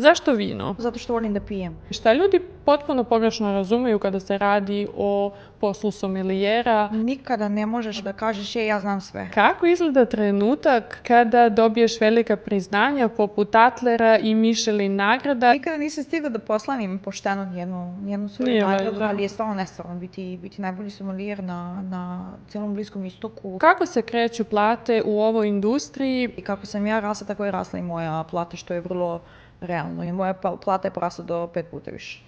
Zašto vino? Zato što volim da pijem. Šta ljudi potpuno pogrešno razumeju kada se radi o poslu somilijera? Nikada ne možeš da kažeš ja znam sve. Kako izgleda trenutak kada dobiješ velika priznanja poput Adlera i Michelin nagrada? Nikada nisam stigla da poslavim pošteno nijednu svoju nagradu, ali je stvarno nestvarno biti najbolji somelijer na celom Bliskom istoku. Kako se kreću plate u ovoj industriji? I kako sam ja rasla, tako je rasla i moja plata, što je vrlo realno. I moja plata je porasla do 5 puta više.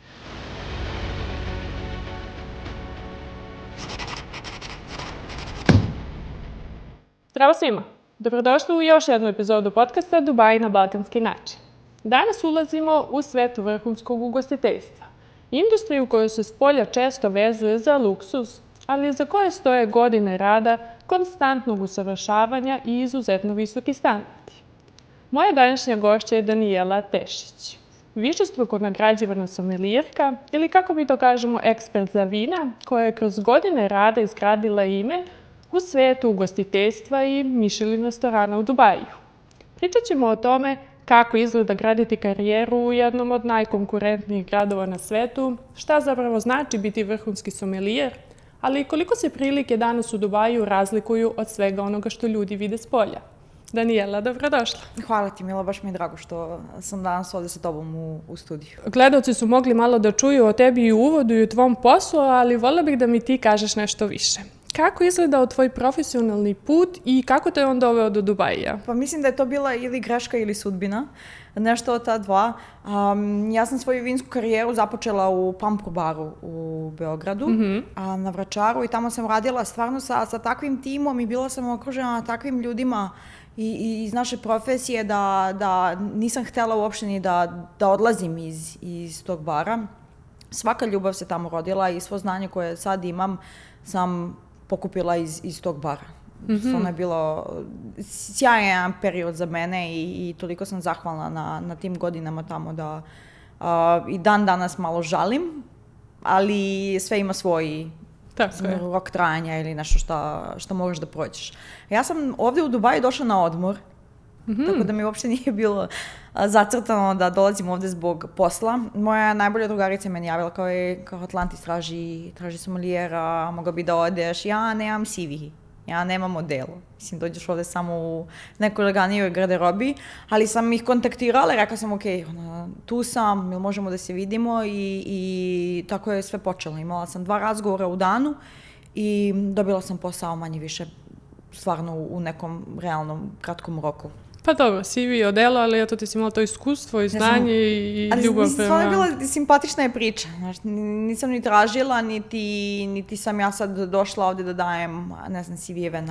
Zdravo svima! Dobrodošli u još jednu epizodu podcasta Dubai na balkanski način. Danas ulazimo u svet vrhunskog ugostiteljstva. Industriju koju se spolja često vezuje za luksuz, ali za koje stoje godine rada, konstantnog usavršavanja i izuzetno visoki standardi. Moja današnja gošća je Danijela Tešić, višestruko nagrađivana somelijerka ili kako mi to kažemo ekspert za vina, koja je kroz godine rada izgradila ime u svetu ugostiteljstva i Michelin restorana u Dubaju. Pričat ćemo o tome kako izgleda graditi karijeru u jednom od najkonkurentnijih gradova na svetu, šta zapravo znači biti vrhunski somelijer, ali i koliko se prilike danas u Dubaju razlikuju od svega onoga što ljudi vide s polja. Danijela, dobrodošla. Hvala ti, Mila, baš mi je drago što sam danas ovdje sa tobom u studiju. Gledaoci su mogli malo da čuju o tebi i u uvodu i u tvom poslu, ali voljela bih da mi ti kažeš nešto više. Kako izgledao tvoj profesionalni put i kako te on doveo do Dubaija? Pa mislim da je to bila ili greška ili sudbina, nešto od ta dva. Ja sam svoju vinsku karijeru započela u Pampro baru u Beogradu, na Vračaru, i tamo sam radila stvarno sa takvim timom i bila sam okružena takvim ljudima i iz naše profesije da nisam htjela uopšte ni da odlazim iz tog bara. Svaka ljubav se tamo rodila i svo znanje koje sad imam sam pokupila iz tog bara. Stvarno je bilo sjajan period za mene i toliko sam zahvalna na tim godinama tamo da i dan danas malo žalim, ali sve ima svoj rok trajanja ili nešto što možeš da prođeš. Ja sam ovdje u Dubaju došla na odmor, tako da mi uopšte nije bilo zacrtano da dolazim ovdje zbog posla. Moja najbolja drugarica me javila kao Atlantis, traži sommelijera, mogla bi da odeš. Ja nemam CV, ja nemam modelu. Mislim, dođeš ovdje samo u nekoj leganijoj garderobi, ali sam ih kontaktirala i rekla sam, ok, tu sam, možemo da se vidimo i tako je sve počelo. Imala sam 2 razgovora u danu i dobila sam posao manje više stvarno u nekom realnom kratkom roku. Pa dobro, CV je odelo, ali eto ti si imala to iskustvo i znanje i ljubav prema... Ali stvarno je bila simpatična je priča. Znači, nisam ni tražila, niti sam ja sad došla ovdje da dajem, ne znam, CV-eve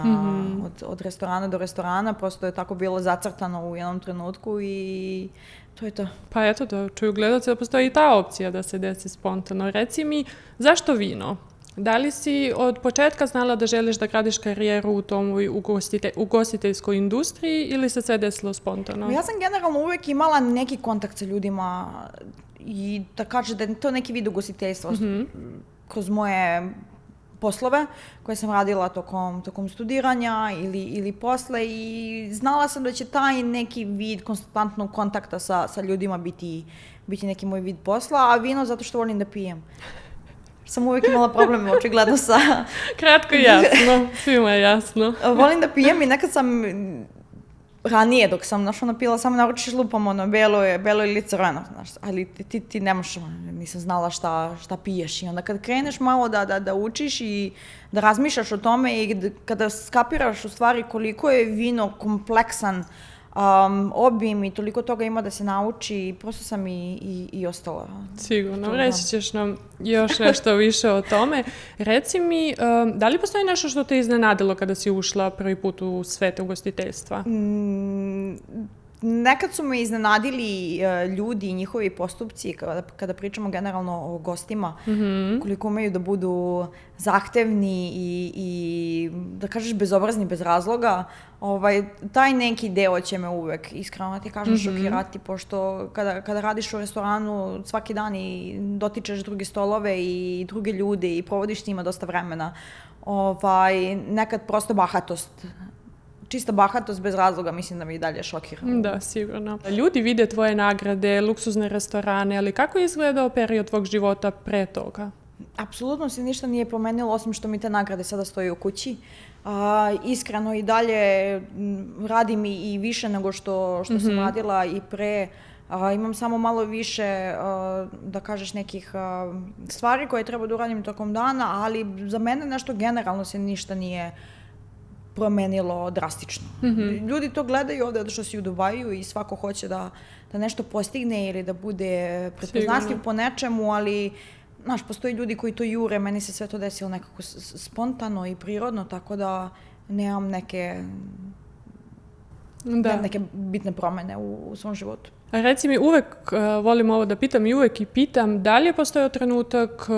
od restorana do restorana. Prosto je tako bilo zacrtano u jednom trenutku i to je to. Pa eto da čuju gledalci da postoji i ta opcija da se desi spontano. Reci mi, zašto vino? Da li si od početka znala da želiš da gradiš karijeru u tom ugostiteljskoj industriji ili se sve desilo spontano? Ja sam generalno uvijek imala neki kontakt sa ljudima i da kaže da je to neki vid ugostiteljstva kroz moje poslove koje sam radila tokom studiranja ili posle, i znala sam da će taj neki vid konstantnog kontakta sa ljudima biti neki moj vid posla, a vino zato što volim da pijem. Sam uvijek imala probleme, očigledno sa... Kratko i jasno, svima je jasno. Volim da pijem i nekad sam ranije, dok sam napila, samo naručiš lupam, belo ili crveno, ali ti nemaš, nisam znala šta piješ. I onda kad kreneš malo da učiš i da razmišljaš o tome i kada skapiraš u stvari koliko je vino kompleksan obim i toliko toga ima da se nauči, prosto sam i ostala. Sigurno, reći ćeš nam još nešto više o tome. Reci mi, da li postoji nešto što te iznenadilo kada si ušla prvi put u svet ugostiteljstva? Nekad su me iznenadili ljudi i njihovi postupci, kada pričamo generalno o gostima, koliko umeju da budu zahtevni i da kažeš bezobrazni bez razloga. Taj neki deo će me uvek, iskreno ti kažem, šokirati, pošto kada radiš u restoranu svaki dan i dotičeš druge stolove i druge ljude i provodiš s njima dosta vremena, nekad prosto bahatost čista bahatost bez razloga, mislim da me i dalje šokira. Da, sigurno. Ljudi vide tvoje nagrade, luksuzne restorane, ali kako je izgledao period tvog života pre toga? Apsolutno se ništa nije promenilo, osim što mi te nagrade sada stoje u kući. Iskreno i dalje radim i više nego što sam radila i pre. Imam samo malo više, da kažeš, nekih stvari koje treba da uradim tokom dana, ali za mene nešto generalno se ništa nije promenilo drastično. Ljudi to gledaju ovde što si u Dubaju i svako hoće da nešto postigne ili da bude prepoznatljiv po nečemu, ali znaš, postoji ljudi koji to jure, meni se sve to desilo nekako spontano i prirodno, tako da nemam neke bitne promene u svom životu. A reci mi, uvek volim ovo da pitam i uvek i pitam, da li je postojao trenutak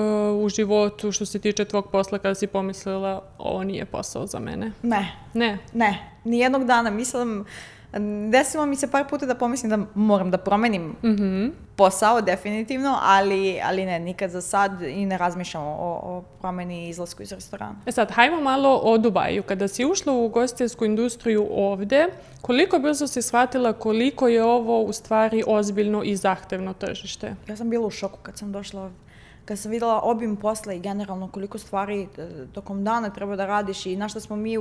u životu što se tiče tvog posla kada si pomislila ovo nije posao za mene? Ne. Nijednog dana. Desilo mi se par puta da pomislim da moram da promenim posao, definitivno, ali ne, nikad za sad i ne razmišljam o promeni i izlasku iz restorana. Sad, hajmo malo o Dubaju. Kada si ušla u ugostiteljsku industriju ovde, koliko brzo si shvatila koliko je ovo u stvari ozbiljno i zahtevno tržište? Ja sam bila u šoku kad sam došla ovde. Kad sam videla obim posla i generalno koliko stvari tokom dana treba da radiš i na što smo mi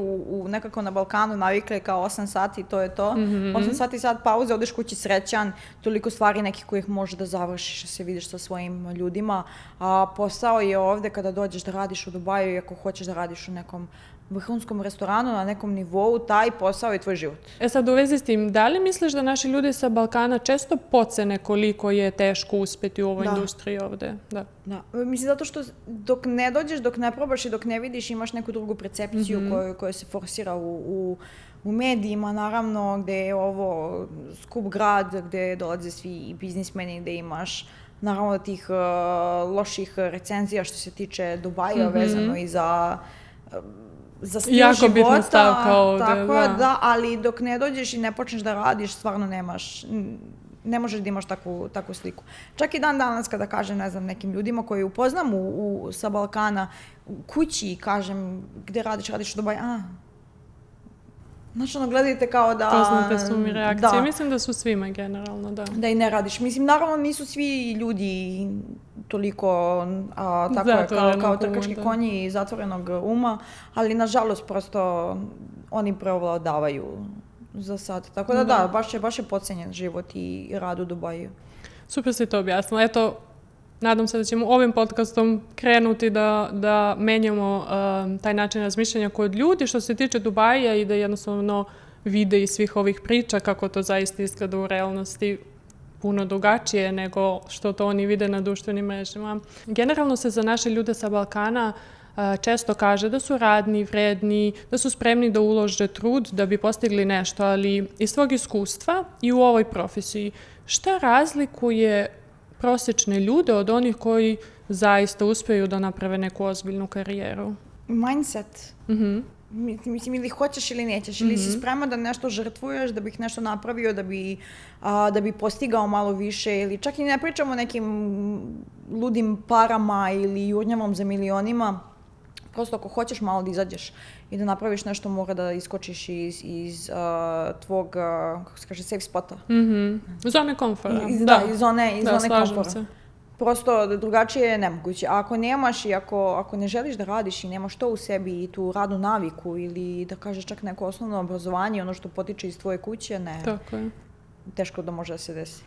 nekako na Balkanu navikli kao 8 sati, to je to. 8 sati sad pauze, odeš kući srećan, toliko stvari nekih kojih možeš da završiš, da se vidiš sa svojim ljudima. A posao je ovde kada dođeš da radiš u Dubaju i ako hoćeš da radiš u nekom vrhunskom restoranu na nekom nivou, taj posao je tvoj život. Sad u vezi s tim, da li misliš da naši ljudi sa Balkana često podcene koliko je teško uspeti u ovoj industriji ovde? Da. Mislim, zato što dok ne dođeš, dok ne probaš i dok ne vidiš, imaš neku drugu percepciju koja se forsira u medijima, naravno, gde je ovo skup grad, gde dolaze svi i biznismeni, gde imaš naravno tih loših recenzija što se tiče Dubaja vezano i za stil jako života. Bitna stavka ovde, tako da, ali dok ne dođeš i ne počneš da radiš, stvarno ne možeš da imaš takvu sliku. Čak i dan danas kada kažem, ne znam, nekim ljudima koji upoznam sa Balkana, u kući kažem, gde radiš u Dubaju, znači, gledajte kao da... Poznate su mi reakcije. Mislim da su svima generalno, da. Da i ne radiš. Mislim, naravno nisu svi ljudi toliko kao trkački konji i zatvorenog uma, ali nažalost prosto oni preovladavaju za sad. Tako da, baš je podcenjen život i rad u Dubaju. Super si to objasnila. Eto, nadam se da ćemo ovim podcastom krenuti da menjamo taj način razmišljanja kod ljudi što se tiče Dubaja i da jednostavno vide iz svih ovih priča kako to zaista izgleda u realnosti puno drugačije nego što to oni vide na društvenim mrežama. Generalno se za naše ljude sa Balkana često kaže da su radni, vredni, da su spremni da ulože trud da bi postigli nešto, ali iz svog iskustva i u ovoj profesiji, šta razlikuje prosječne ljude od onih koji zaista uspeju da naprave neku ozbiljnu karijeru? Mindset. Mislim, ili hoćeš ili nećeš, ili si spreman da nešto žrtvuješ, da bih nešto napravio, da bi postigao malo više, ili čak i ne pričamo o nekim ludim parama ili jurnjavom za milionima. Prosto ako hoćeš malo da izađeš i da napraviš nešto, mora da iskočiš iz tvog, kako se kaže, safe spota. Zone komfora. Iz zone komfora. Prosto drugačije je nemoguće. A ako nemaš i ako ne želiš da radiš i nemaš to u sebi i tu radnu naviku ili da kažeš čak neko osnovno obrazovanje, ono što potiče iz tvoje kuće, ne. Tako je. Teško da može da se desi.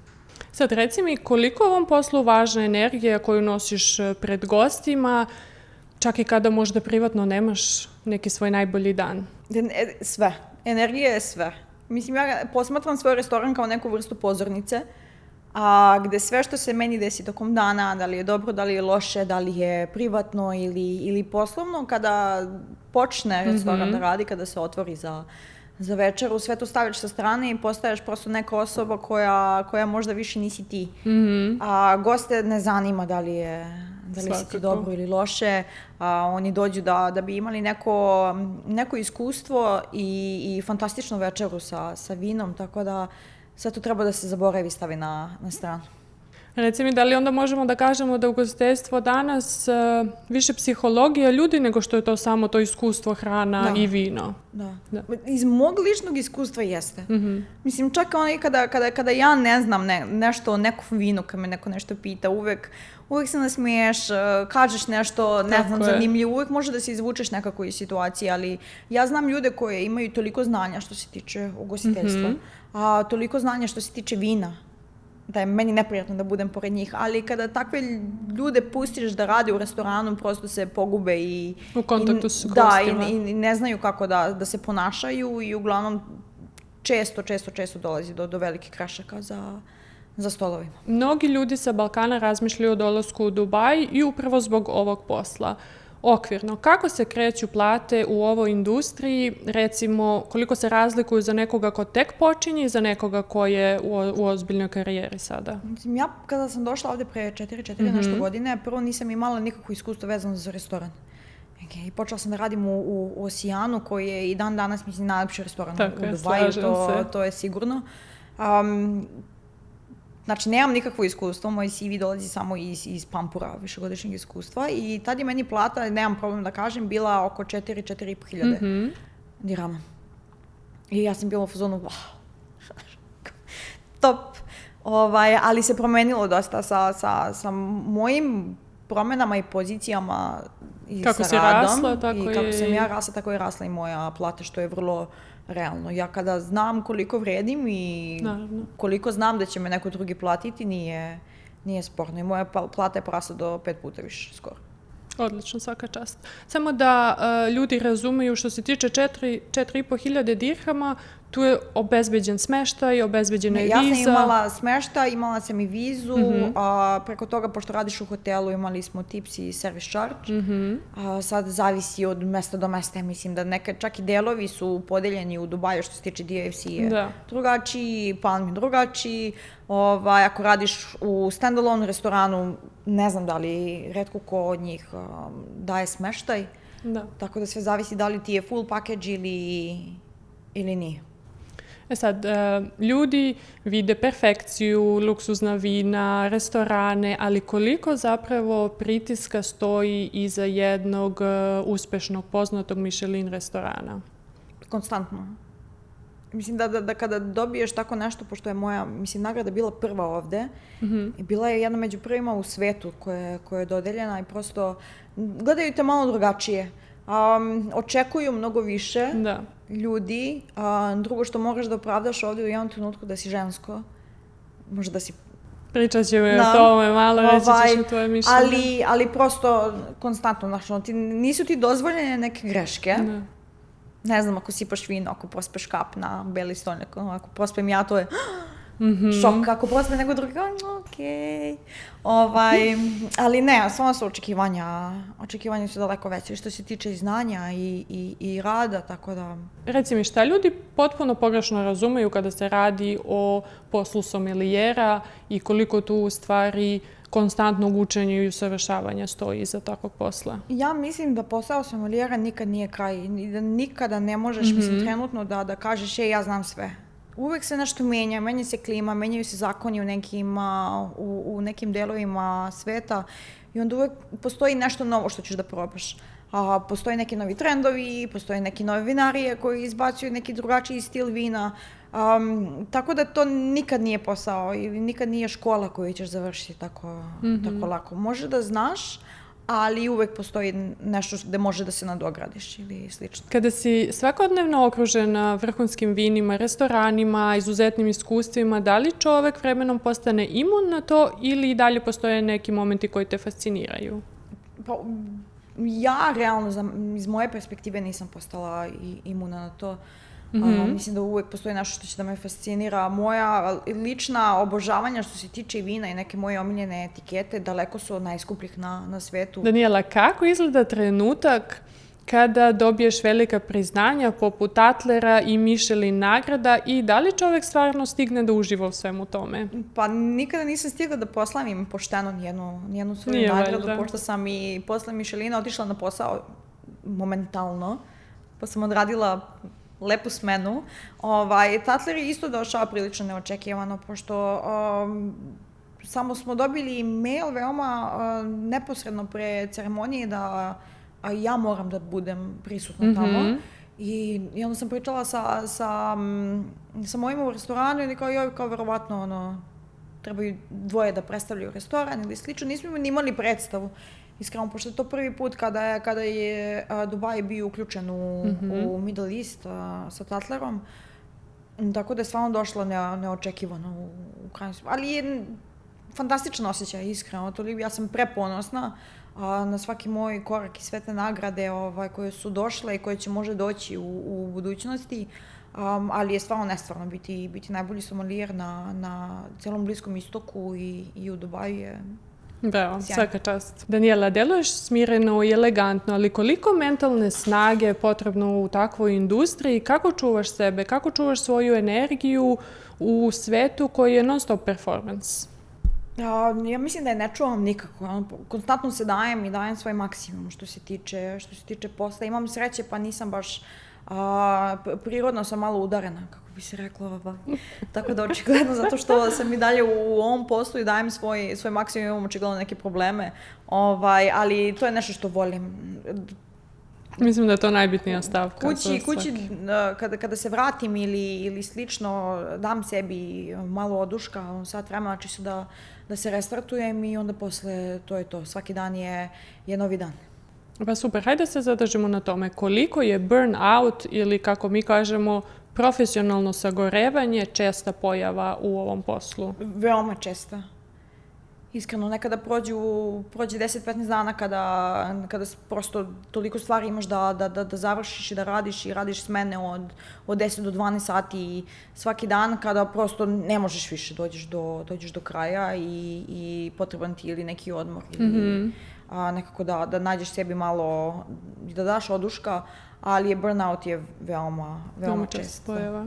Sad reci mi, koliko u ovom poslu važna energija koju nosiš pred gostima, čak i kada možda privatno nemaš neki svoj najbolji dan? Sve. Energija je sve. Mislim, ja posmatram svoj restoran kao neku vrstu pozornice, gde sve što se meni desi tokom dana, da li je dobro, da li je loše, da li je privatno ili poslovno, kada počne restoran da radi, kada se otvori za večeru, sve to staviš sa strane i postaješ prosto neka osoba koja možda više nisi ti. A goste ne zanima da li si ti dobro ili loše, oni dođu da bi imali neko iskustvo i fantastičnu večeru sa vinom, tako da sve to treba da se zaboravi i stavi na stranu. Reci mi, da li onda možemo da kažemo da ugostiteljstvo danas više psihologija ljudi nego što je to samo to iskustvo hrana i vino? Da. Iz mog ličnog iskustva jeste. Mislim, čak kada ja ne znam nešto o nekom vinu, kad me neko nešto pita, uvek se nasmiješ, kažeš nešto, ne znam, zanimljivo, uvek može da se izvučeš nekako iz situacije, ali ja znam ljude koje imaju toliko znanja što se tiče ugostiteljstva, a toliko znanja što se tiče vina, da je meni neprijatno da budem pored njih, ali kada takve ljude pustiš da rade u restoranu, prosto se pogube i u kontaktu s gostima. Da, i ne znaju kako da se ponašaju i uglavnom često dolazi do velikih grešaka za stolovima. Mnogi ljudi sa Balkana razmišljaju o dolasku u Dubaj i upravo zbog ovog posla. Okvirno, kako se kreću plate u ovoj industriji, recimo koliko se razlikuju za nekoga ko tek počinje i za nekoga ko je u ozbiljnoj karijeri sada? Mislim, ja kada sam došla ovde pre 4 nešto godine, prvo nisam imala nikakvo iskustvo vezano za restoran. I počela sam da radim u Osijanu, koji je i dan danas, mislim, najlepši restoran u Dubaju, to je sigurno. Znači, nemam nikakvo iskustvo, moj CV dolazi samo iz Pampura, višegodišnjeg iskustva i tad je meni plata, nemam problem da kažem, bila oko 4-4,5 hiljade dirama. I ja sam bila u fazonu, top, ali se promenilo dosta sa mojim promenama i pozicijama i kako sa radom. Rasla, tako i kako sam ja rasla, tako je rasla i moja plata, što je vrlo realno. Ja kada znam koliko vredim i koliko znam da će me neko drugi platiti, nije sporno. I moja plata je porasla do 5 puta više skoro. Odlično, svaka čast. Samo da ljudi razumeju, što se tiče 4,5 hiljade dirhama, tu je obezbeđen smeštaj, obezbeđena je viza. Ja sam imala smeštaj, imala sam i vizu, preko toga, pošto radiš u hotelu, imali smo tips i service charge. Sad zavisi od mesta do mesta, mislim da čak i delovi su podeljeni u Dubaju, što se tiče DFC je drugačiji, Palm je drugačiji. Ako radiš u standalone restoranu, ne znam da li retko ko od njih daje smeštaj. Tako da sve zavisi da li ti je full package ili nije. Sad, ljudi vide perfekciju, luksuzna vina, restorane, ali koliko zapravo pritiska stoji iza jednog uspešnog, poznatog Michelin restorana? Konstantno. Mislim da kada dobiješ tako nešto, pošto je moja, nagrada bila prva ovde, i bila je jedna među prvima u svetu koja je dodeljena i prosto gledaju te malo drugačije. Očekuju mnogo više ljudi. Drugo što moraš da opravdaš ovde u jednom trenutku da si žensko. Možda da si... Pričat ćemo o tome malo, reći ćeš o tvoje mišljenje. Ali prosto konstantno, nisu ti dozvoljene neke greške. Ne znam, ako sipaš vino, ako prospeš kap na beli stolnjak, ako prospem ja, to je šok. Ako prospe neko drugi, okej. Ali ne, samo su očekivanja su daleko veće što se tiče i znanja i rada, tako da... Reci mi, šta ljudi potpuno pogrešno razumeju kada se radi o poslu somelijera i koliko tu u stvari konstantnog učenja i usavršavanja stoji iza takvog posla? Ja mislim da posao sommelijera nikad nije kraj i da nikada ne možeš, trenutno da kažeš, ja znam sve. Uvek se nešto menja se klima, menjaju se zakoni u nekim delovima sveta i onda uvek postoji nešto novo što ćeš da probaš. Postoje neki novi trendovi, postoje neke nove vinarije koji izbacuju neki drugačiji stil vina. Tako da to nikad nije posao ili nikad nije škola koju ćeš završiti tako lako. Može da znaš, ali uvek postoji nešto gde može da se nadogradiš ili slično. Kada si svakodnevno okružen vrhunskim vinima, restoranima, izuzetnim iskustvima, da li čovek vremenom postane imun na to ili i dalje postoje neki momenti koji te fasciniraju? Ja realno, iz moje perspektive, nisam postala imuna na to. Mislim da uvek postoji nešto što će da me fascinira. Moja lična obožavanja što se tiče vina i neke moje omiljene etikete daleko su od najskupljih na svetu. Daniela, kako izgleda trenutak kada dobiješ velika priznanja poput Tatlera i Michelin nagrada i da li čovek stvarno stigne da uživa u svemu tome? Pa nikada nisam stigla da proslavim pošteno nijednu svoju nagradu, pošto sam i posle Michelina otišla na posao momentalno, pa sam odradila lepu smenu. Tatler je isto došao prilično neočekivano, pošto samo smo dobili mail veoma neposredno pre ceremonije da ja moram da budem prisutna tamo. I onda sam pričala sa mojima u restoranu i kao verovatno trebaju dvoje da predstavljaju restoran ili slično. Nismo ni imali predstavu. Iskreno, pošto je to prvi put kada je Dubai bio uključen u Middle East sa Tatlerom. Tako da je stvarno došlo neočekivano u krajnjem smislu. Ali je fantastičan osjećaj, iskreno. Ja sam preponosna na svaki moj korak i sve te nagrade koje su došle i koje će možda doći u budućnosti. Ali je stvarno nestvarno biti najbolji somelijer na celom Bliskom istoku i u Dubaju je Bravo, svaka čast. Daniela, deluješ smireno i elegantno, ali koliko mentalne snage je potrebno u takvoj industriji? Kako čuvaš sebe? Kako čuvaš svoju energiju u svetu koji je non-stop performance? Ja mislim da je ne čuvam nikako. Konstantno se dajem i dajem svoj maksimum što se tiče posla. Imam sreće pa nisam baš prirodno sam malo udarena, kako bi se reklo. Tako da očigledno, zato što sam i dalje u ovom poslu i dajem svoj maksimum, imam očigledno neke probleme. Ali to je nešto što volim. Mislim da je to najbitnija stavka. Kući kada se vratim ili slično, dam sebi malo oduška, sat vremena čisto da se restartujem i onda posle to je to. Svaki dan je novi dan. Pa super, hajde se zadržimo na tome. Koliko je burnout ili kako mi kažemo profesionalno sagorevanje česta pojava u ovom poslu? Veoma česta. Iskreno, nekada prođe 10-15 dana kada prosto toliko stvari imaš da završiš i da radiš smene od 10 do 12 sati svaki dan, kada prosto ne možeš više, dođeš do kraja i potreban ti ili neki odmor ili nekako da nađeš sebi malo i da daš oduška, ali burnout je veoma često pojava.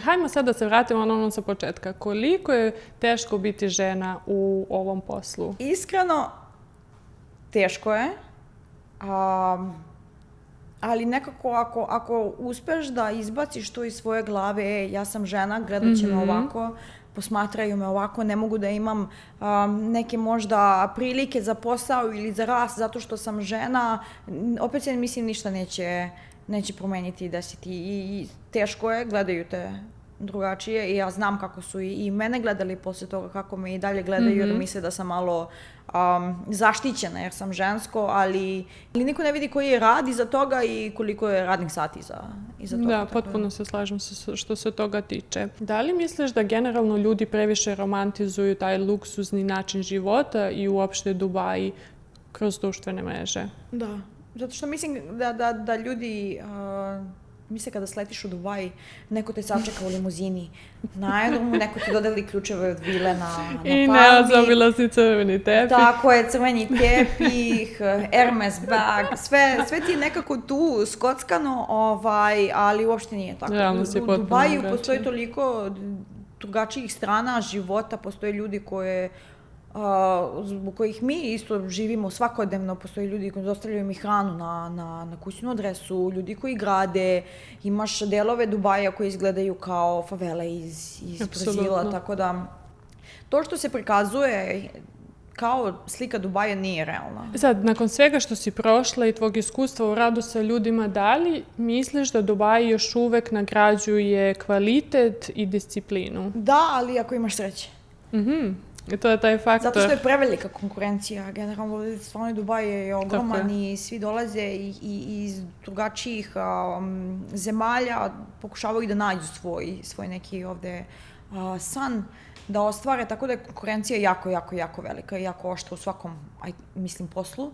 Hajmo sad da se vratimo na ono sa početka. Koliko je teško biti žena u ovom poslu? Iskreno, teško je. Ali nekako ako uspeš da izbaciš to iz svoje glave, ja sam žena, gledat će me ovako, posmatraju me ovako, ne mogu da imam neke možda prilike za posao ili za rast zato što sam žena, opet se mislim ništa neće promeniti i desiti i teško je, gledaju te drugačije i ja znam kako su i mene gledali posle toga, kako me i dalje gledaju jer misle da sam malo zaštićena jer sam žensko, ali niko ne vidi koji je rad iza toga i koliko je radnih sati iza toga. Da, potpuno se slažem što se toga tiče. Da li misliš da generalno ljudi previše romantizuju taj luksuzni način života i uopšte Dubai kroz društvene mreže? Da, zato što mislim da ljudi misle kada sletiš u Dubai, neko te sačeka u limuzini na aerodromu, neko ti dodeli ključeve od vile na Palmi. I neozobila si crveni tepih. Tako je, crveni tepih, Hermes bag, sve ti je nekako tu skockano, ali uopšte nije tako. U Dubaju postoji toliko drugačijih strana života, postoje ljudi zbog kojih mi isto živimo svakodnevno, postoje ljudi koji dostavljaju mi hranu na kućnu adresu, ljudi koji grade, imaš delove Dubaja koji izgledaju kao favele iz Brazila, tako da to što se prikazuje kao slika Dubaja nije realna. Sad, nakon svega što si prošla i tvog iskustva u radu sa ljudima, da li misliš da Dubai još uvek nagrađuje kvalitet i disciplinu? Da, ali ako imaš sreće. I to je taj faktor. Zato što je prevelika konkurencija. Generalno, stvarno Dubaj je ogroman i svi dolaze iz drugačijih zemalja, pokušavaju da nađu svoj neki ovde san da ostvare, tako da je konkurencija jako velika i jako oštra u svakom, poslu.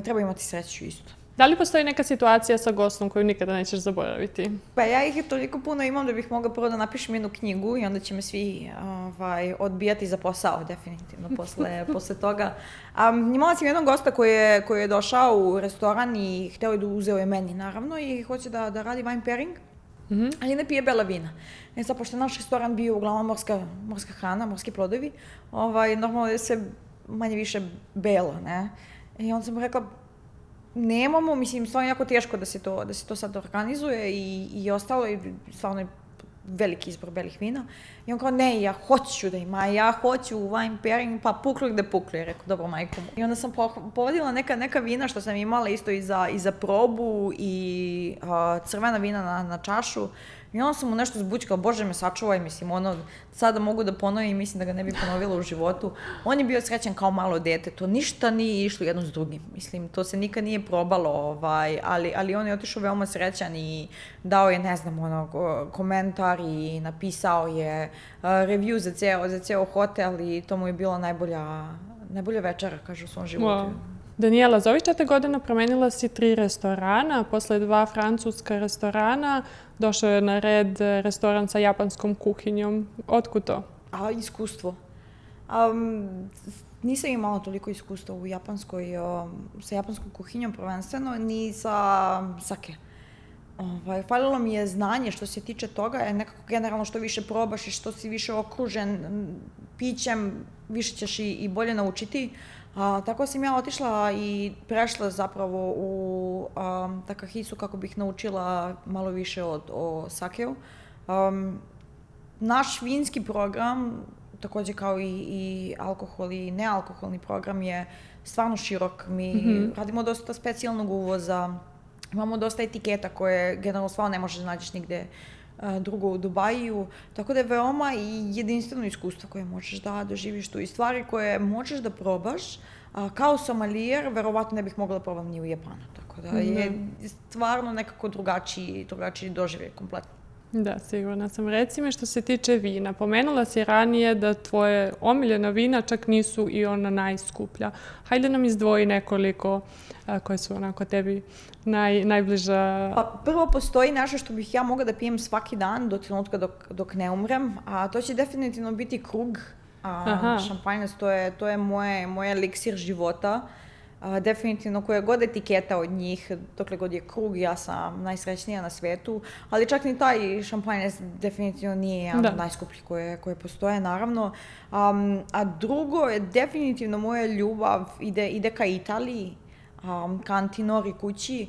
Treba imati sreću isto. Da li postoji neka situacija sa gostom koju nikada nećeš zaboraviti? Pa ja ih toliko puno imam da bih mogla prvo da napišem jednu knjigu i onda će me svi odbijati za posao, definitivno, posle toga. Imala sam jednog gosta koji je došao u restoran i hteo je da uzeo je meni, naravno, i hoće da radi wine pairing, ali ne pije bela vina. Sad, pošto je naš restoran bio uglavnom morska hrana, morski plodovi, normalno je sve manje više belo, ne? I onda sam mu rekla, nemamo, mislim, stvarno jako teško da se to sad organizuje i ostalo i stvarno je veliki izbor belih vina. I on kao, ne, ja hoću da ima, ja hoću wine pairing, pa pukli gde pukli. Je rekao, dobro, majko. I onda sam povadila neka vina što sam imala isto i za probu i crvena vina na čašu. I onda sam mu nešto zbućkala, Bože me sačuvaj, mislim, sada mogu da ponovim, mislim da ga ne bi ponovila u životu. On je bio srećan kao malo dete, to ništa nije išlo jedno s drugim, mislim, to se nikad nije probalo, ali on je otišao veoma srećan i dao je, ne znam, komentar i napisao je review za ceo hotel i to mu je bila najbolja večera, kaže, u svom životu. Wow. Daniela, za ovih 4 godina promenila si 3 restorana, posle 2 francuska restorana, došao je na red restoran sa japanskom kuhinjom. Otkud to? Iskustvo. Nisam imala toliko iskustva sa japanskom kuhinjom prvenstveno, ni sa sake. Falilo mi je znanje što se tiče toga, nekako generalno što više probaš i što si više okružen pićem, više ćeš i bolje naučiti. Tako sam ja otišla i prešla zapravo u Takahisu kako bih naučila malo više o sakeu. Naš vinski program, takođe kao i alkohol i nealkoholni program je stvarno širok. Mi radimo dosta specijalnog uvoza, imamo dosta etiketa koje generalno stvarno ne možeš da nađeš nigde drugo u Dubaju, tako da je veoma i jedinstveno iskustvo koje možeš da doživiš tu i stvari koje možeš da probaš. Kao somalijer, verovatno ne bih mogla da probam ni u Japanu, tako da je stvarno nekako drugačiji doživljaj kompletno. Da, sigurna sam. Reci mi što se tiče vina. Pomenula si ranije da tvoje omiljena vina čak nisu i ona najskuplja. Hajde nam izdvoji nekoliko koje su onako tebi najbliža. Pa prvo postoji nešto što bih ja mogla da pijem svaki dan do trenutka dok ne umrem, a to će definitivno biti Krug. Šampanjac, to je moj eliksir života. Definitivno koja god etiketa od njih, dokle god je Krug, ja sam najsrećnija na svetu, ali čak ni taj šampanjac definitivno nije jedan od najskupljih koje postoje, naravno. A drugo je definitivno moja ljubav ide ka Italiji, ka Antinori kući.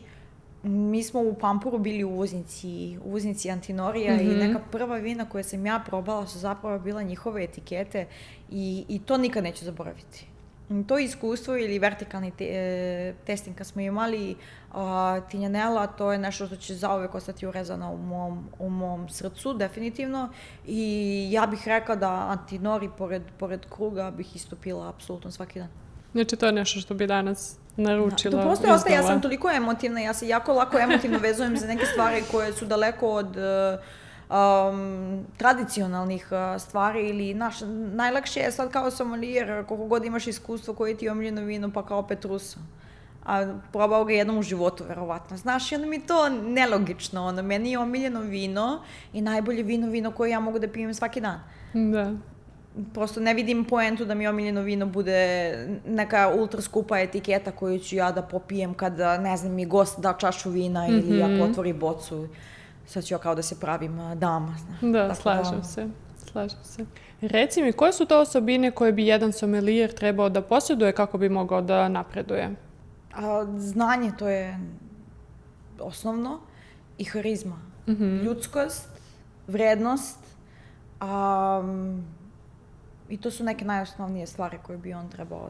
Mi smo u Pampuru bili uvoznici Antinorija i neka prva vina koje sam ja probala su zapravo bila njihove etikete i to nikad neću zaboraviti. To iskustvo ili vertikalni testing kad smo imali Tinjanela, to je nešto što će zauvek ostati urezano u mom srcu, definitivno. I ja bih rekla da Antinori pored Kruga bih istopila apsolutno svaki dan. Znači to je nešto što bi danas naručila iznova. To postoje ostaje, ja sam toliko emotivna, ja se jako lako emotivno vezujem za neke stvari koje su daleko od tradicionalnih stvari ili najlakše je sad kao somalijer, koliko god imaš iskustvo koje ti je omiljeno vino, pa kao Petrusa. A probao ga jednom u životu, verovatno. Znaš, i onda mi je to nelogično, meni je omiljeno vino i najbolje vino koje ja mogu da pijem svaki dan. Da. Prosto ne vidim poentu da mi omiljeno vino bude neka ultra skupa etiketa koju ću ja da popijem kada, ne znam, mi gost da čašu vina ili ako otvori bocu. Sad ću ja kao da se pravim dama. Da, slažem se. Reci mi, koje su to osobine koje bi jedan somelijer trebao da posjeduje kako bi mogao da napreduje? Znanje, to je osnovno, i harizma. Ljudskost, vrednost, i to su neke najosnovnije stvari koje bi on trebao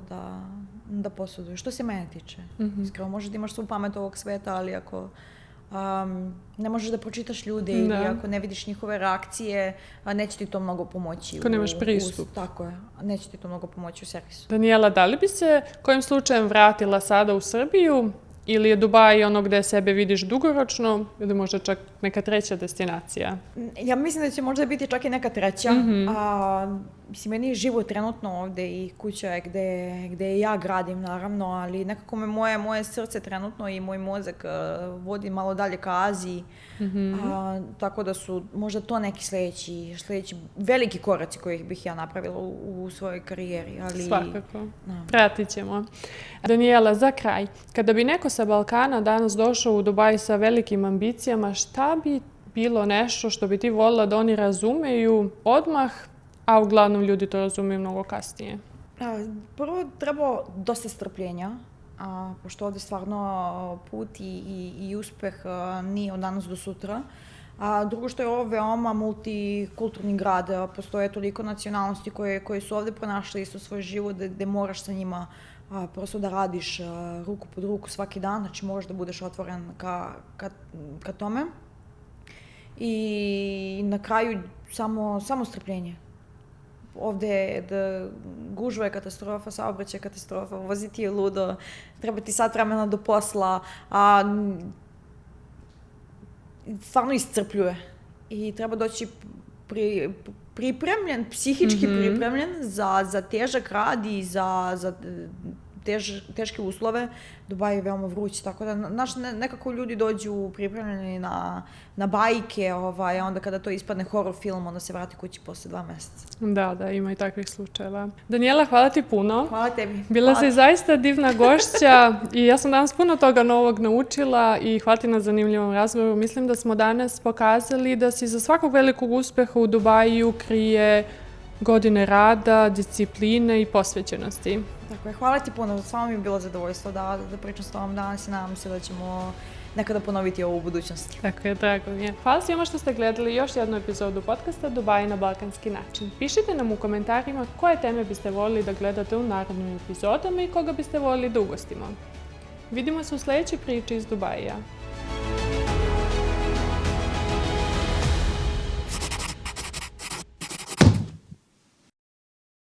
da posjeduje. Što se mene tiče. Iskreno, možeš da imaš svu pamet ovog sveta, ali ako ne možeš da pročitaš ljude ili ako ne vidiš njihove reakcije, neće ti to mnogo pomoći. Ako nemaš pristup. Tako je, neće ti to mnogo pomoći u servisu. Daniela, da li bi se kojim slučajem vratila sada u Srbiju ili je Dubaj ono gde sebe vidiš dugoročno ili možda čak neka treća destinacija? Ja mislim da će možda biti čak i neka treća. Mislim, meni je život trenutno ovde i kuća je gde ja gradim, naravno, ali nekako me moje srce trenutno i moj mozak vodi malo dalje ka Aziji. Tako da su možda to neki sledeći veliki koraci koje bih ja napravila u svojoj karijeri. Svakako. Pratit ćemo. Daniela, za kraj, kada bi neko sa Balkana danas došao u Dubaj sa velikim ambicijama, šta bi bilo nešto što bi ti volila da oni razumeju odmah, a uglavnom ljudi to razumeju mnogo kasnije? Prvo treba dosta strpljenja, pošto ovde stvarno put i uspeh nije od danas do sutra. A drugo što je ovo veoma multikulturni grad, postoje toliko nacionalnosti koje su ovde pronašle isto svoj život, gde moraš sa njima prosto da radiš ruku pod ruku svaki dan, znači moraš da budeš otvoren ka tome. I na kraju samo strpljenje. Ovde gužva je katastrofa, saobraćaj je katastrofa, voziti je ludo, treba ti sat vremena do posla, stvarno iscrpljuje. I treba doći pripremljen, psihički pripremljen za težak rad i za teške uslove. Dubaj je veoma vruć, tako da nekako ljudi dođu pripremljeni na bajke, a onda kada to ispadne horror film, onda se vrati kući posle 2 meseca. Da, ima i takvih slučajeva. Danijela, hvala ti puno. Hvala tebi. Bila si zaista divna gošća i ja sam danas puno toga novog naučila i hvala ti na zanimljivom razgovoru. Mislim da smo danas pokazali da se za svakog velikog uspeha u Dubaju krije godine rada, discipline i posvećenosti. Tako je, hvala ti puno, stvarno mi je bilo zadovoljstvo da pričam s tobom danas i nadam se da ćemo nekada ponoviti ovo u budućnosti. Tako je, drago mi je. Hvala svima što ste gledali još jednu epizodu podcasta Dubai na balkanski način. Pišite nam u komentarima koje teme biste voljeli da gledate u narednim epizodama i koga biste voljeli da ugostimo. Vidimo se u sledećoj priči iz Dubaija.